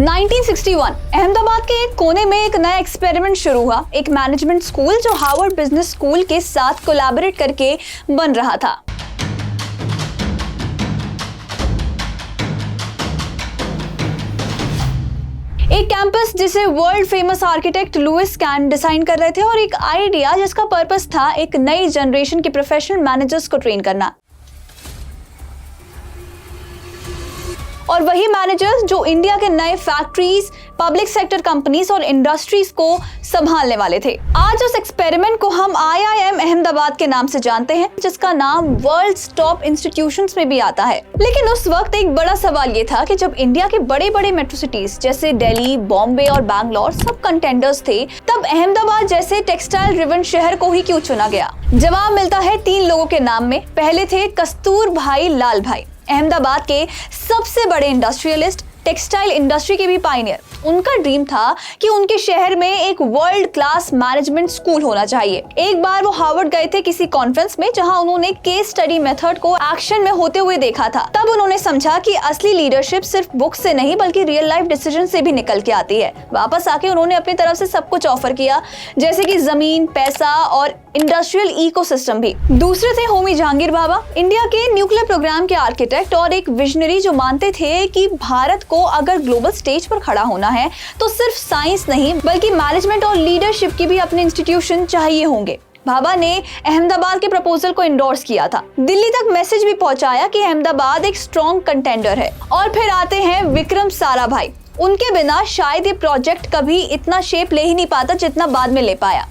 1961 अहमदाबाद के एक कोने में एक नया एक्सपेरिमेंट शुरू हुआ, एक मैनेजमेंट स्कूल जो हार्वर्ड बिजनेस स्कूल के साथ कोलैबोरेट करके बन रहा था। एक कैंपस जिसे world famous architect Louis Kahn design कर रहे थे और एक आइडिया जिसका पर्पस था एक नई जनरेशन के प्रोफेशनल मैनेजर्स को ट्रेन करना, और वही मैनेजर्स जो इंडिया के नए फैक्ट्रीज, पब्लिक सेक्टर कंपनीज और इंडस्ट्रीज को संभालने वाले थे। आज उस एक्सपेरिमेंट को हम IIM अहमदाबाद के नाम से जानते हैं, जिसका नाम वर्ल्ड्स टॉप इंस्टीट्यूशंस में भी आता है। लेकिन उस वक्त एक बड़ा सवाल ये था कि जब इंडिया के बड़े बड़े मेट्रो सिटीज जैसे दिल्ली, बॉम्बे और बैंगलोर सब कंटेंडर्स थे, तब अहमदाबाद जैसे टेक्सटाइल ड्रिवन शहर को ही क्यों चुना गया? जवाब मिलता है 3 लोगों के नाम में। पहले थे कस्तूरभाई लाल भाई, अहमदाबाद के सबसे बड़े इंडस्ट्रियलिस्ट, टेक्सटाइल इंडस्ट्री के भी पायनियर। उनका ड्रीम था कि उनके शहर में एक वर्ल्ड क्लास मैनेजमेंट स्कूल होना चाहिए। एक बार वो हार्वर्ड गए थे किसी कॉन्फ्रेंस में, जहां उन्होंने केस स्टडी मेथड को एक्शन में होते हुए देखा था। तब उन्होंने समझा कि असली लीडरशिप सिर्फ बुक से नहीं बल्कि रियल लाइफ डिसीजन से भी निकल के आती है। वापस आके उन्होंने अपनी तरफ से सब कुछ ऑफर किया, जैसे कि जमीन, पैसा और इंडस्ट्रियल इकोसिस्टम भी। दूसरे थे होमी जहांगीर बाबा, इंडिया के न्यूक्लियर प्रोग्राम के आर्किटेक्ट और एक विजनरी जो मानते थे कि भारत को अगर ग्लोबल स्टेज पर खड़ा होना है तो सिर्फ साइंस नहीं बल्कि मैनेजमेंट और लीडरशिप की भी अपने इंस्टीट्यूशन चाहिए होंगे। बाबा ने अहमदाबाद के प्रपोजल को इंडोर्स किया था, दिल्ली तक मैसेज भी पहुंचाया कि अहमदाबाद एक स्ट्रॉन्ग कंटेंडर है। और फिर आते हैं विक्रम साराभाई। उनके बिना शायद ये प्रोजेक्ट कभी इतना शेप ले ही नहीं पाता जितना बाद में ले पाया।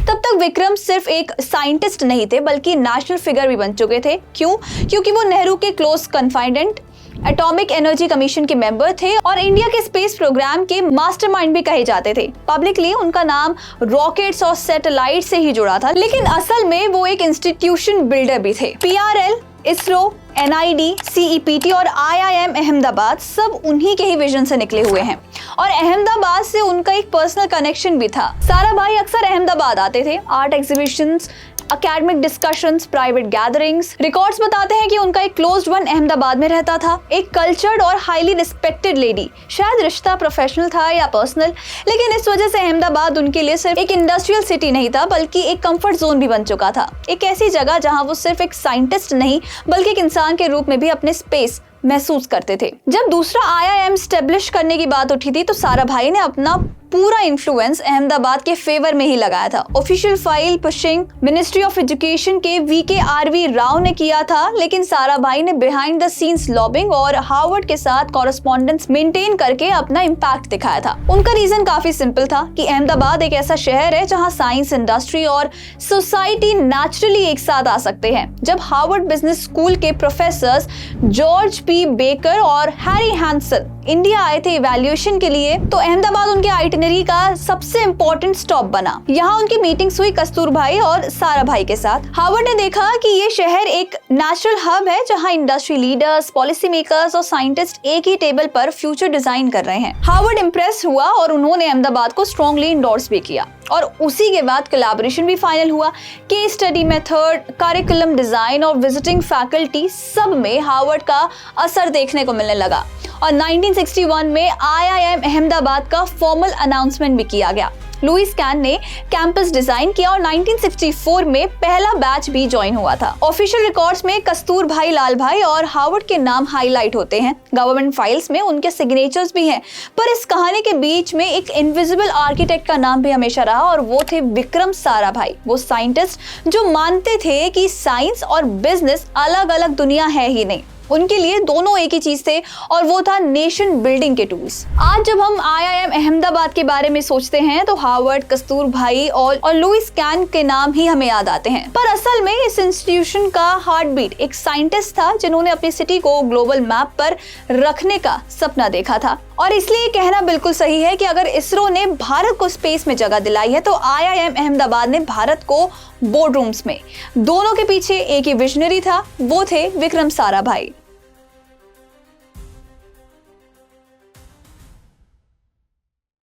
तब तक विक्रम सिर्फ एक साइंटिस्ट नहीं थे बल्कि नेशनल फिगर भी बन चुके थे। क्यों? क्योंकि वो नेहरू के क्लोज कन्फाइडेंट, एटॉमिक एनर्जी कमीशन के मेंबर थे और इंडिया के स्पेस प्रोग्राम के मास्टरमाइंड भी कहे जाते थे। पब्लिकली उनका नाम रॉकेट्स और सैटेलाइट से ही जुड़ा था, लेकिन असल में वो एक इंस्टीट्यूशन बिल्डर भी थे। PRL, इसरो, NID, CEPT और IIM अहमदाबाद सब उन्हीं के ही विजन से निकले हुए हैं और अहमदाबाद से उनका एक पर्सनल कनेक्शन भी था। साराभाई अक्सर अहमदाबाद आते थे, art exhibitions, academic discussions, private gatherings. Records बताते हैं कि उनका एक क्लोज्ड वन अहमदाबाद में रहता था, एक कल्चर्ड और हाईली रिस्पेक्टेड लेडी। शायद रिश्ता प्रोफेशनल था या पर्सनल, लेकिन इस वजह से अहमदाबाद उनके लिए सिर्फ एक इंडस्ट्रियल सिटी नहीं था बल्कि एक कंफर्ट जोन भी बन चुका था। एक ऐसी जगह जहां वो सिर्फ एक साइंटिस्ट नहीं बल्कि एक इंसान के रूप में भी अपने स्पेस महसूस करते थे। जब दूसरा IIM स्टेब्लिश करने की बात उठी थी तो साराभाई ने अपना पूरा इन्फ्लुएंस अहमदाबाद के फेवर में ही लगाया था। Official file pushing ministry of education के VKRV राव ने किया था, लेकिन साराभाई ने बिहाइंड द सीन्स लॉबिंग और हार्वर्ड के साथ कॉरेस्पॉन्डेंस मेंटेन करके अपना इम्पैक्ट दिखाया था। उनका रीजन काफी सिंपल था कि अहमदाबाद एक ऐसा शहर है जहां साइंस, इंडस्ट्री और सोसाइटी नेचुरली एक साथ आ सकते हैं। जब हार्वर्ड बिजनेस स्कूल के प्रोफेसर्स जॉर्ज P. बेकर और हैरी हैंसन इंडिया आए थे इवैल्यूएशन के लिए, तो अहमदाबाद उनके आइटिनरी का सबसे इंपॉर्टेंट स्टॉप बना। यहाँ उनकी मीटिंग्स हुई कस्तूरभाई और साराभाई के साथ। हार्वर्ड ने देखा कि ये शहर एक नेचुरल हब है जहाँ इंडस्ट्री लीडर्स, पॉलिसी मेकर्स और साइंटिस्ट एक ही टेबल पर फ्यूचर डिजाइन कर रहे हैं। हार्वर्ड इम्प्रेस हुआ और उन्होंने अहमदाबाद को स्ट्रॉन्गली इंडोर्स भी किया और उसी के बाद कोलैबोरेशन भी फाइनल हुआ। Case study method, curriculum design और विजिटिंग फैकल्टी सब में हार्वर्ड का असर देखने को मिलने लगा और 1961 में IIM अहमदाबाद का फॉर्मल अनाउंसमेंट भी किया गया। लुइस कैन ने कैंपस डिजाइन किया और 1964 में पहला बैच भी ज्वाइन हुआ था। ऑफिशियल रिकॉर्ड्स में कस्तूरभाई लाल भाई और हार्वर्ड के नाम हाईलाइट होते हैं, गवर्नमेंट फाइल्स में उनके सिग्नेचर्स भी हैं, पर इस कहानी के बीच में एक इनविजिबल आर्किटेक्ट का नाम भी हमेशा रहा और वो थे विक्रम साराभाई। वो साइंटिस्ट जो मानते थे कि साइंस और बिजनेस अलग अलग दुनिया है ही नहीं, उनके लिए दोनों एक ही चीज थे और वो था नेशन बिल्डिंग के टूल्स। आज जब हम IIM अहमदाबाद के बारे में सोचते हैं तो हार्वर्ड, कस्तूरभाई और लुइस कैन के नाम ही हमें याद आते हैं, पर असल में इस इंस्टीट्यूशन का हार्ट बीट एक साइंटिस्ट था जिन्होंने अपनी सिटी को ग्लोबल मैप पर रखने का सपना देखा था। और इसलिए कहना बिल्कुल सही है कि अगर इसरो ने भारत को स्पेस में जगह दिलाई है तो IIM अहमदाबाद ने भारत को बोर्ड रूम्स में। दोनों के पीछे एक ही विजनरी था, वो थे विक्रम साराभाई।